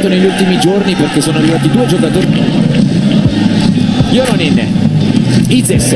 cambiato negli ultimi giorni perché sono arrivati due giocatori. Joronin, Izes,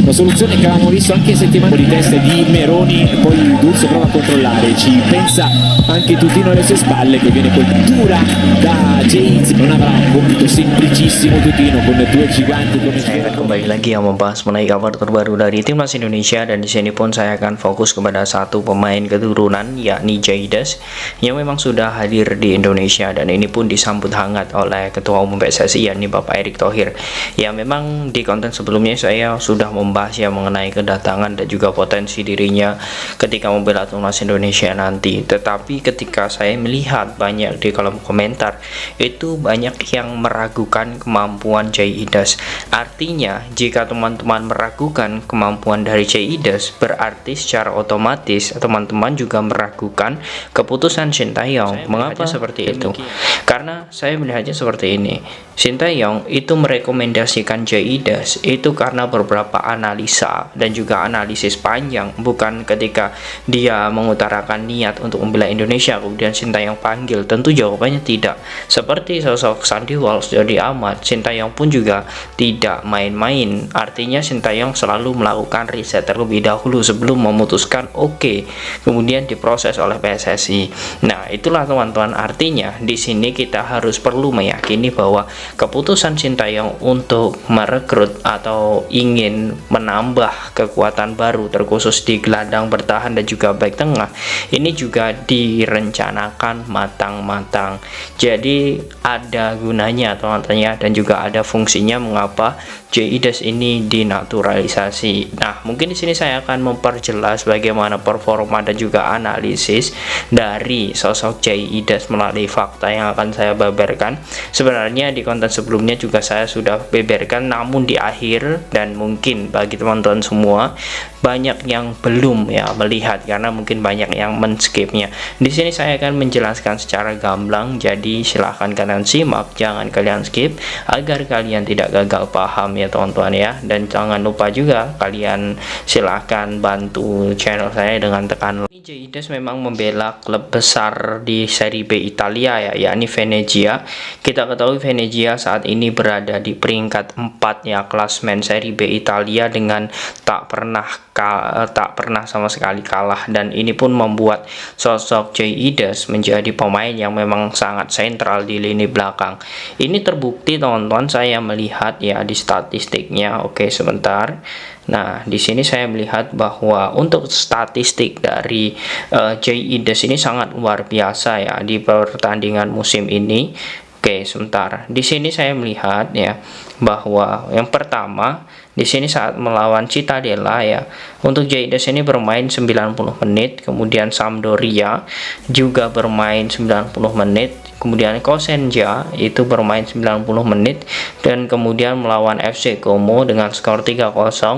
la soluzione che avevamo visto anche settimana di testa di Meroni, poi Dulce prova a controllare, ci pensa anche Tutino alle sue spalle che viene colpita da James. Non avrà un compito semplicissimo Tutino con due giganti come saya akan kembali lagi yang membahas mengenai kabar terbaru dari timnas Indonesia, dan di sini pun saya akan fokus kepada satu pemain keturunan yakni Jaides yang memang sudah hadir di Indonesia, dan ini pun disambut hangat oleh Ketua Umum PSSI yakni Bapak Erick Thohir. Ya, memang di konten sebelumnya saya sudah membahas ya mengenai kedatangan dan juga potensi dirinya ketika membela timnas Indonesia nanti. Tetapi ketika saya melihat banyak di kolom komentar itu banyak yang meragukan kemampuan Jaides. Artinya jika teman-teman meragukan kemampuan dari Jaides, berarti secara otomatis teman-teman juga meragukan keputusan Sintayong. Mengapa seperti itu? Karena saya melihatnya seperti ini. Sintayong itu merekomendasikan Jaides itu karena beberapa analisa dan juga analisis panjang, bukan ketika dia mengutarakan niat untuk membela Indonesia kemudian Sintayong panggil. Tentu jawabannya tidak. Seperti sosok Sandy Walsh, Jordi Amat, Sintayong pun juga tidak main-main. Artinya Sintayong selalu melakukan riset terlebih dahulu sebelum memutuskan kemudian diproses oleh PSSI. Nah, itulah teman-teman, artinya di sini kita harus perlu meyakini bahwa keputusan Sintayong untuk merekrut atau ingin menambah kekuatan baru terkhusus di gelandang bertahan dan juga back tengah ini juga direncanakan matang-matang. Jadi ada gunanya teman-teman ya, dan juga ada fungsinya mengapa Jaides ini dinaturalisasi. Nah, mungkin di sini saya akan memperjelas bagaimana performa dan juga analisis dari sosok Jaides melalui fakta yang akan saya beberkan. Sebenarnya di konten sebelumnya juga saya sudah beberkan, namun di akhir, dan mungkin bagi teman-teman semua banyak yang belum ya melihat karena mungkin banyak yang men-skipnya. Di sini saya akan menjelaskan secara gamblang, jadi silahkan kalian simak, jangan kalian skip agar kalian tidak gagal paham ya teman-teman ya. Dan jangan lupa juga kalian silahkan bantu channel saya dengan tekan like. Jaides memang membela klub besar di Serie B Italia ya, yakni Venezia. Kita ketahui Venezia saat ini berada di peringkat 4 ya klasmen Serie B Italia dengan tak pernah sama sekali kalah, dan ini pun membuat sosok Jaides menjadi pemain yang memang sangat sentral di lini belakang. Ini terbukti teman-teman, saya melihat ya di statistiknya. Oke, sebentar. Nah, di sini saya melihat bahwa untuk statistik dari Jaides ini sangat luar biasa ya di pertandingan musim ini. Oke, sebentar. Di sini saya melihat ya bahwa yang pertama di sini saat melawan Cittadella ya, untuk Jaides ini bermain 90 menit, kemudian Sampdoria juga bermain 90 menit, kemudian Cosenza itu bermain 90 menit, dan kemudian melawan FC Como dengan skor 3-0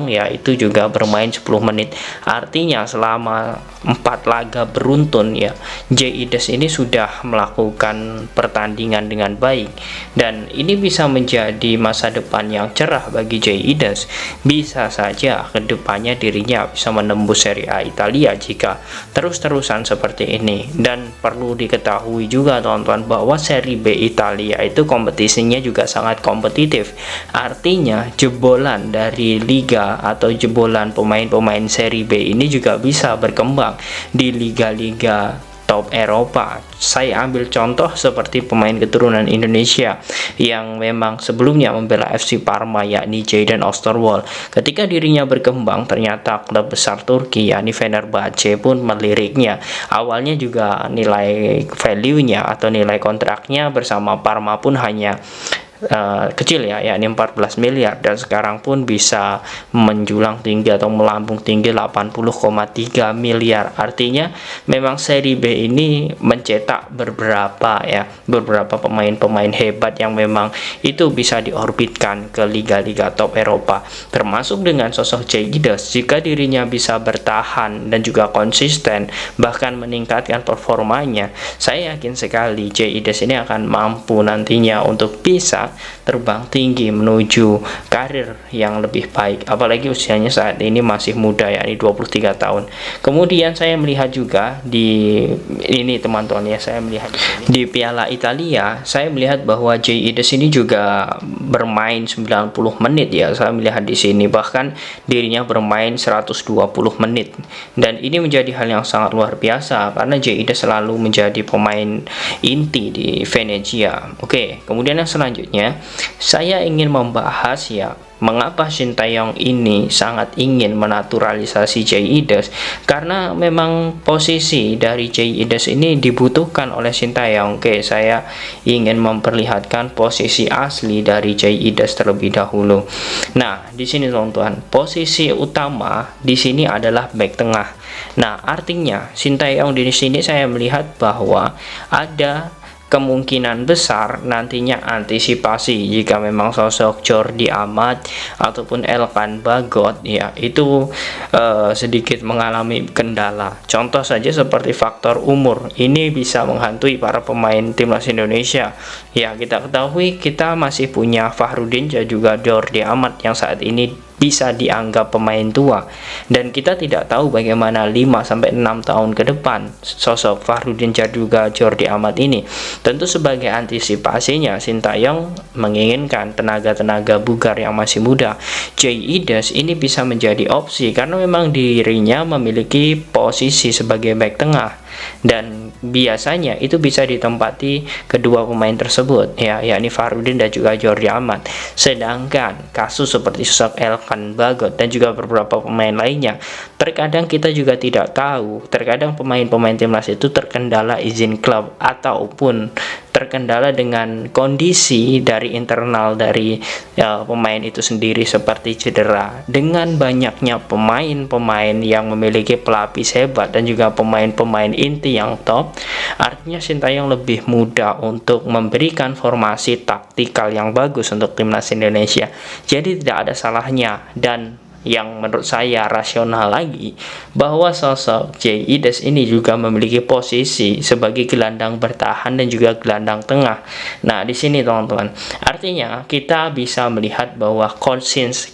ya itu juga bermain 10 menit. Artinya selama 4 laga beruntun ya Jaides ini sudah melakukan pertandingan dengan baik, dan ini bisa menjadi masa depan yang cerah bagi Jaides. Bisa saja kedepannya dirinya bisa menembus Serie A Italia jika terus-terusan seperti ini. Dan perlu diketahui juga teman-teman bahwa Serie B Italia itu kompetisinya juga sangat kompetitif. Artinya jebolan dari liga atau jebolan pemain-pemain Serie B ini juga bisa berkembang di liga-liga top Eropa. Saya ambil contoh seperti pemain keturunan Indonesia yang memang sebelumnya membela FC Parma yakni Jadon Osterwolde. Ketika dirinya berkembang, ternyata klub besar Turki yakni Fenerbahce pun meliriknya. Awalnya juga nilai value-nya atau nilai kontraknya bersama Parma pun hanya kecil ya, yakni 14 miliar, dan sekarang pun bisa menjulang tinggi atau melambung tinggi 80,3 miliar. Artinya memang Serie B ini mencetak beberapa pemain-pemain hebat yang memang itu bisa diorbitkan ke liga-liga top Eropa, termasuk dengan sosok Jaides. Jika dirinya bisa bertahan dan juga konsisten bahkan meningkatkan performanya, saya yakin sekali Jaides ini akan mampu nantinya untuk bisa bisa terbang tinggi menuju karir yang lebih baik, apalagi usianya saat ini masih muda, yakni 23 tahun. Kemudian saya melihat juga di ini teman-teman ya, saya melihat di Piala Italia, saya melihat bahwa Jay Ides ini juga bermain 90 menit ya. Saya melihat di sini bahkan dirinya bermain 120 menit. Dan ini menjadi hal yang sangat luar biasa karena Jay Ides selalu menjadi pemain inti di Venezia. Oke, kemudian yang selanjutnya saya ingin membahas ya, mengapa Shin Tae-yong ini sangat ingin menaturalisasi Jay Ides, karena memang posisi dari Jay Ides ini dibutuhkan oleh Shin Tae-yong. Oke, saya ingin memperlihatkan posisi asli dari Jay Ides terlebih dahulu. Nah, di sini teman-teman, posisi utama di sini adalah back tengah. Nah, artinya Shin Tae-yong di sini saya melihat bahwa ada kemungkinan besar nantinya antisipasi jika memang sosok Jordi Amat ataupun Elkan Bagot ya itu sedikit mengalami kendala. Contoh saja seperti faktor umur, ini bisa menghantui para pemain timnas Indonesia. Ya, kita ketahui kita masih punya Fahrudin dan juga Jordi Amat yang saat ini bisa dianggap pemain tua, dan kita tidak tahu bagaimana 5-6 tahun ke depan sosok Fahrudin dan juga Jordi Amat ini. Tentu sebagai antisipasinya Shin Tae-yong menginginkan tenaga-tenaga bugar yang masih muda. Jay Ides ini bisa menjadi opsi karena memang dirinya memiliki posisi sebagai back tengah, dan biasanya itu bisa ditempati kedua pemain tersebut ya, yakni Fahrudin dan juga Jordi Amat. Sedangkan kasus seperti sosok Elkan Bagot dan juga beberapa pemain lainnya, terkadang kita juga tidak tahu, terkadang pemain-pemain timnas itu terkendala izin klub ataupun terkendala dengan kondisi dari internal dari pemain itu sendiri seperti cedera. Dengan banyaknya pemain-pemain yang memiliki pelapis hebat dan juga pemain-pemain inti yang top, artinya Shin Tae-yong lebih mudah untuk memberikan formasi taktikal yang bagus untuk timnas Indonesia. Jadi tidak ada salahnya, dan yang menurut saya rasional lagi, bahwa sosok Jay Ides ini juga memiliki posisi sebagai gelandang bertahan dan juga gelandang tengah. Nah, di sini teman-teman, artinya kita bisa melihat bahwa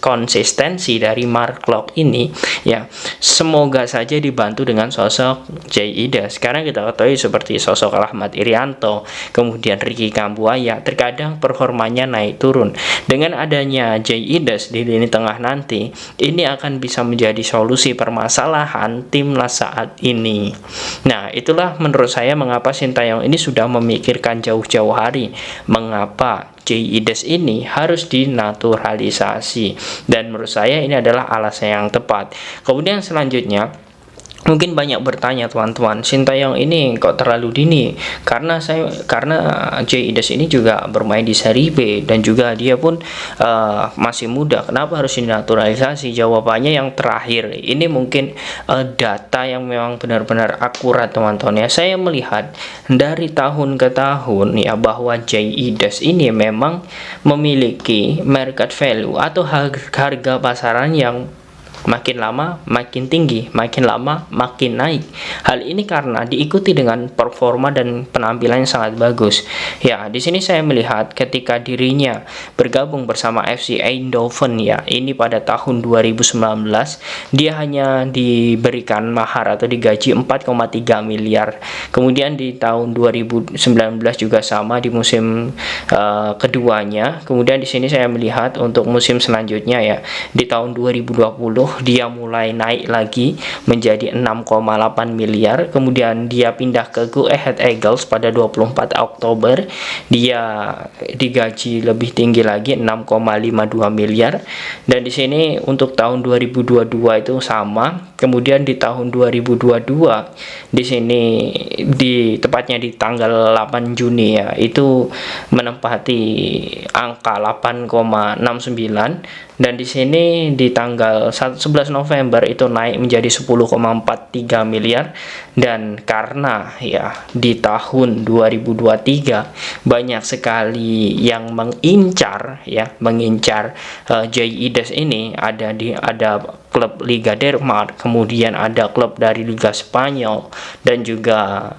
konsistensi dari Mark Klok ini ya, semoga saja dibantu dengan sosok Jay Ides. Karena kita ketahui seperti sosok Ahmad Irianto, kemudian Ricky Kambuaya, terkadang performanya naik turun. Dengan adanya Jay Ides di lini tengah nanti, ini akan bisa menjadi solusi permasalahan timnas saat ini. Nah, itulah menurut saya mengapa Shin Tae-yong ini sudah memikirkan jauh-jauh hari mengapa Jay Ides ini harus dinaturalisasi, dan menurut saya ini adalah alasan yang tepat. Kemudian selanjutnya, mungkin banyak bertanya teman-teman, Shin Tae-yong ini kok terlalu dini? Karena Jay Ides ini juga bermain di Serie B dan juga dia pun masih muda. Kenapa harus dinaturalisasi? Jawabannya yang terakhir ini mungkin data yang memang benar-benar akurat teman-teman ya. Saya melihat dari tahun ke tahun ya bahwa Jay Ides ini memang memiliki market value atau harga pasaran yang makin lama makin tinggi, makin lama makin naik. Hal ini karena diikuti dengan performa dan penampilan yang sangat bagus. Ya, di sini saya melihat ketika dirinya bergabung bersama FC Eindhoven ya, ini pada tahun 2019, dia hanya diberikan mahar atau digaji 4,3 miliar. Kemudian di tahun 2019 juga sama di musim keduanya. Kemudian di sini saya melihat untuk musim selanjutnya ya, di tahun 2020 dia mulai naik lagi menjadi 6,8 miliar. Kemudian dia pindah ke Go Ahead Eagles pada 24 Oktober. Dia digaji lebih tinggi lagi 6,52 miliar. Dan di sini untuk tahun 2022 itu sama. Kemudian di tahun 2022 di sini tepatnya di tanggal 8 Juni ya, itu menempati angka 8,69. Dan di sini di tanggal 11 November itu naik menjadi 10,43 miliar. Dan karena ya di tahun 2023 banyak sekali yang mengincar Jay Ides ini, ada klub Liga Denmark, kemudian ada klub dari Liga Spanyol dan juga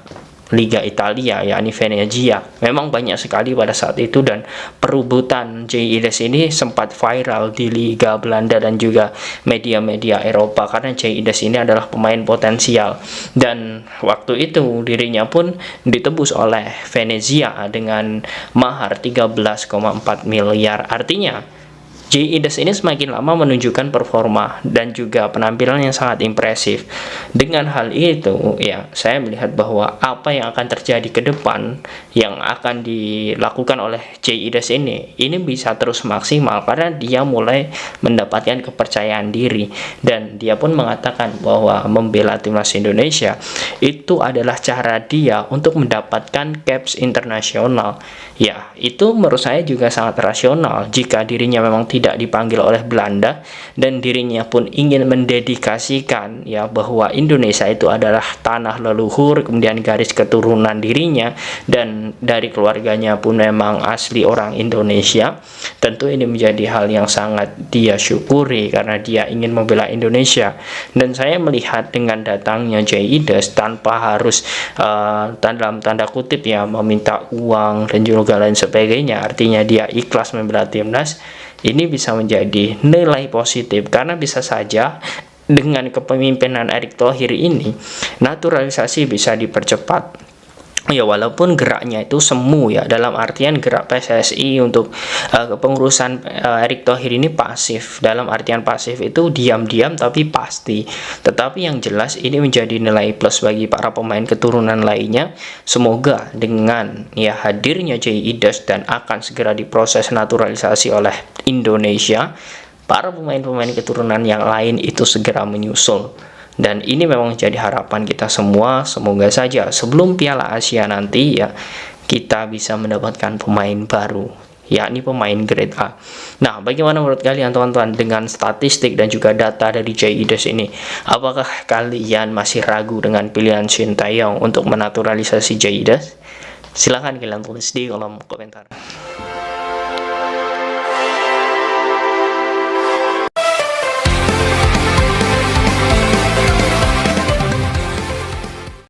Liga Italia, yakni Venezia. Memang banyak sekali pada saat itu, dan perebutan Jay Iles ini sempat viral di Liga Belanda dan juga media-media Eropa, karena Jay Iles ini adalah pemain potensial, dan waktu itu dirinya pun ditebus oleh Venezia dengan mahar 13,4 miliar. Artinya Jay Iles ini semakin lama menunjukkan performa dan juga penampilan yang sangat impresif. Dengan hal itu, ya, saya melihat bahwa apa yang akan terjadi ke depan yang akan dilakukan oleh Jay Iles ini bisa terus maksimal karena dia mulai mendapatkan kepercayaan diri, dan dia pun mengatakan bahwa membela timnas Indonesia itu adalah cara dia untuk mendapatkan caps internasional. Ya, itu menurut saya juga sangat rasional jika dirinya memang tidak dipanggil oleh Belanda dan dirinya pun ingin mendedikasikan ya bahwa Indonesia itu adalah tanah leluhur, kemudian garis keturunan dirinya dan dari keluarganya pun memang asli orang Indonesia. Tentu ini menjadi hal yang sangat dia syukuri karena dia ingin membela Indonesia. Dan saya melihat dengan datangnya Jay Iles tanpa harus dalam tanda kutip ya meminta uang dan juga lain sebagainya, artinya dia ikhlas membela timnas, ini bisa menjadi nilai positif karena bisa saja dengan kepemimpinan Erick Thohir ini naturalisasi bisa dipercepat. Ya, walaupun geraknya itu semu ya, dalam artian gerak PSSI untuk kepengurusan Erick Thohir ini pasif. Dalam artian pasif itu diam-diam tapi pasti. Tetapi yang jelas ini menjadi nilai plus bagi para pemain keturunan lainnya. Semoga dengan ya hadirnya Jay Iles dan akan segera diproses naturalisasi oleh Indonesia, para pemain-pemain keturunan yang lain itu segera menyusul. Dan ini memang jadi harapan kita semua. Semoga saja sebelum Piala Asia nanti ya kita bisa mendapatkan pemain baru, yakni pemain grade A. Nah, bagaimana menurut kalian teman-teman dengan statistik dan juga data dari Jay Iles ini? Apakah kalian masih ragu dengan pilihan Shin Tae-yong untuk menaturalisasi Jay Iles? Silahkan kalian tulis di kolom komentar.